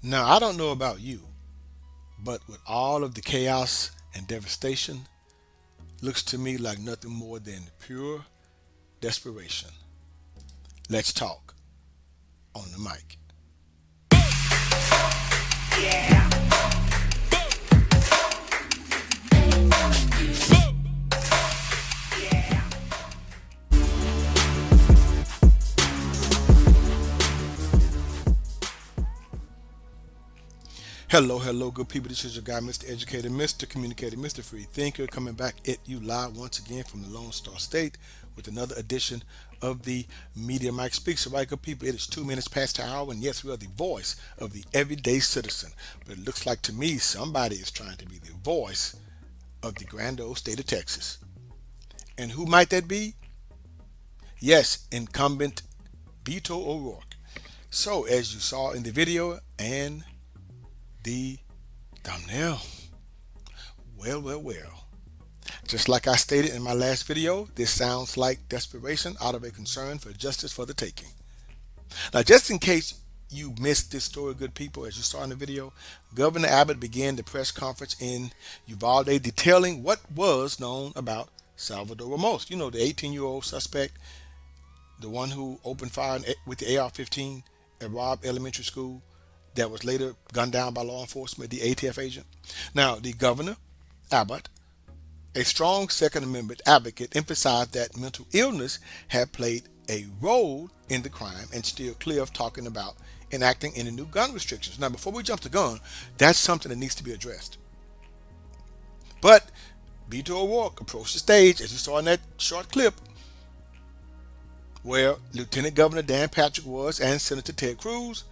Now, I don't know about you, but with all of the chaos and devastation, looks to me like nothing more than pure desperation. Let's talk on the mic. Hello, hello, good people. This is your guy, Mr. Educator, Mr. Communicator, Mr. Free Thinker, coming back at you live once again from the Lone Star State with another edition of the Media Mike Speaks. So, right, good people, it is 2 minutes past the hour, and yes, we are the voice of the everyday citizen. But it looks like to me somebody is trying to be the voice of the grand old state of Texas. And who might that be? Yes, incumbent Beto O'Rourke. So, as you saw in the video and the thumbnail, well. Just like I stated in my last video, this sounds like desperation out of a concern for justice for the taking. Now, just in case you missed this story, good people, as you saw in the video, Governor Abbott began the press conference in Uvalde detailing what was known about Salvador Ramos. You know, the 18-year-old suspect, the one who opened fire with the AR-15 at Robb Elementary School that was later gunned down by law enforcement, the ATF agent. Now, the governor, Abbott, a strong Second Amendment advocate, emphasized that mental illness had played a role in the crime and steered clear of talking about enacting any new gun restrictions. Now, before we jump to gun, that's something that needs to be addressed. But Beto O'Rourke approached the stage, as you saw in that short clip, where Lieutenant Governor Dan Patrick was and Senator Ted Cruz,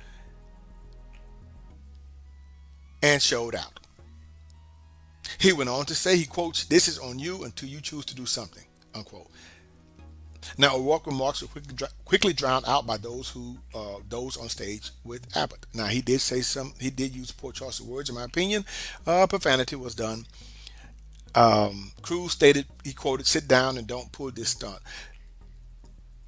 and showed out. He went on to say, he quotes, "This is on you until you choose to do something," unquote. Now, O'Rourke remarks were quickly drowned out by those on stage with Abbott. Now, he did use poor choice of words, in my opinion. Profanity was done. Cruz stated, he quoted, "Sit down and don't pull this stunt."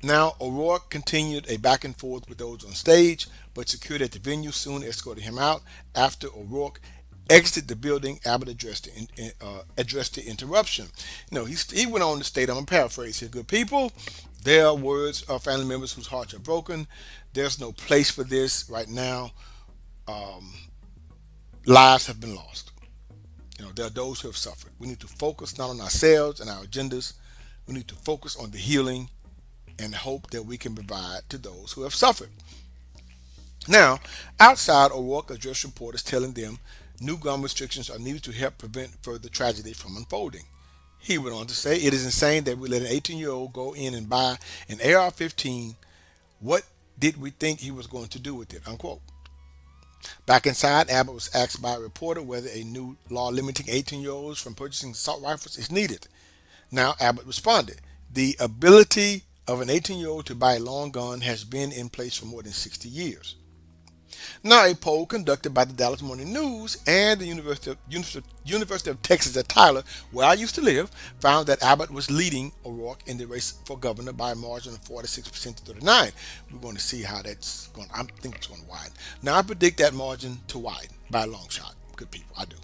Now, O'Rourke continued a back and forth with those on stage, but security at the venue soon escorted him out. After O'Rourke exited the building, Abbott addressed the interruption. He went on to state, I'm going to paraphrase here, good people, there are words of family members whose hearts are broken. There's no place for this right now. Lives have been lost. There are those who have suffered. We need to focus not on ourselves and our agendas. We need to focus on the healing and hope that we can provide to those who have suffered. Now, outside, O'Rourke addressed reporters, telling them new gun restrictions are needed to help prevent further tragedy from unfolding. He went on to say, "It is insane that we let an 18-year-old go in and buy an AR-15. What did we think he was going to do with it?" unquote. Back inside, Abbott was asked by a reporter whether a new law limiting 18-year-olds from purchasing assault rifles is needed. Now, Abbott responded, "The ability of an 18-year-old to buy a long gun has been in place for more than 60 years. Now, a poll conducted by the Dallas Morning News and the University of Texas at Tyler, where I used to live, found that Abbott was leading O'Rourke in the race for governor by a margin of 46% to 39. We're going to see how that's going. I think it's going to widen. Now, I predict that margin to widen by a long shot. Good people, I do.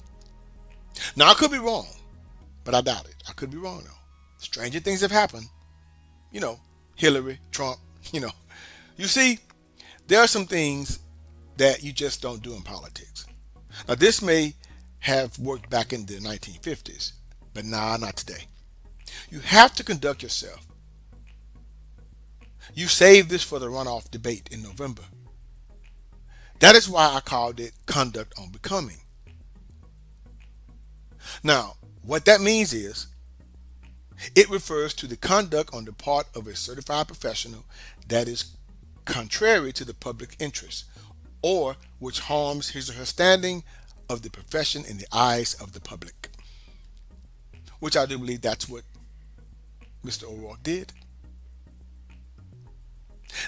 Now, I could be wrong, but I doubt it. I could be wrong, though. Stranger things have happened. Hillary, Trump, You see, there are some things that you just don't do in politics. Now, this may have worked back in the 1950s, but not today. You have to conduct yourself. You saved this for the runoff debate in November. That is why I called it conduct unbecoming. Now, what that means is, it refers to the conduct on the part of a certified professional that is contrary to the public interest, or which harms his or her standing of the profession in the eyes of the public. Which I do believe that's what Mr. O'Rourke did.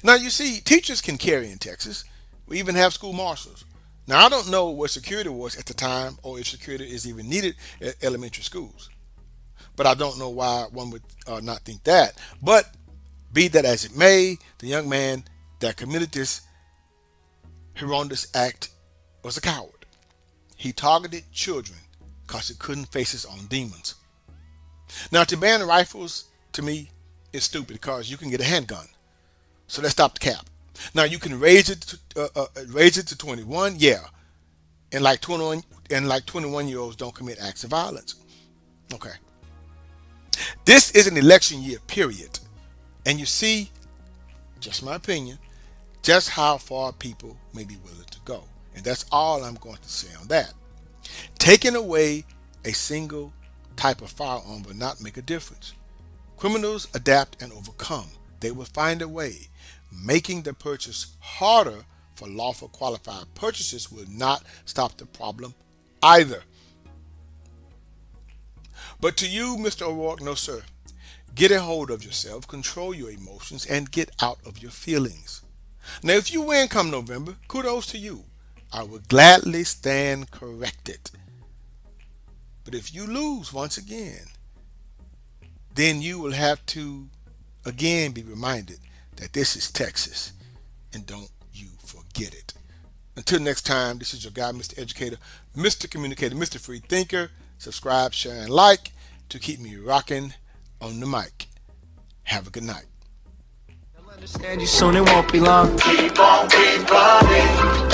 Now, you see, teachers can carry in Texas. We even have school marshals. Now, I don't know what security was at the time, or if security is even needed at elementary schools. But I don't know why one would not think that. But be that as it may, the young man that committed this horrendous act was a coward. He targeted children because he couldn't face his own demons. Now, to ban rifles, to me, is stupid because you can get a handgun. So let's stop the cap. Now, you can raise it to 21, yeah, and like 21-year-olds don't commit acts of violence. Okay, this is an election year, period, and you see, just my opinion, just how far people may be willing to go, and that's all I'm going to say on that. Taking away a single type of firearm will not make a difference. Criminals adapt and overcome. They will find a way. Making the purchase harder for lawful qualified purchases will not stop the problem either. But to you, Mr. O'Rourke, no sir. Get a hold of yourself, control your emotions, and get out of your feelings. Now, if you win come November, kudos to you. I will gladly stand corrected. But if you lose once again, then you will have to again be reminded that this is Texas, and don't you forget it. Until next time, this is your guy, Mr. Educator, Mr. Communicator, Mr. Free Thinker. Subscribe, share, and like to keep me rocking on the mic. Have a good night. Understand you soon, it won't be long. Keep on, keep on.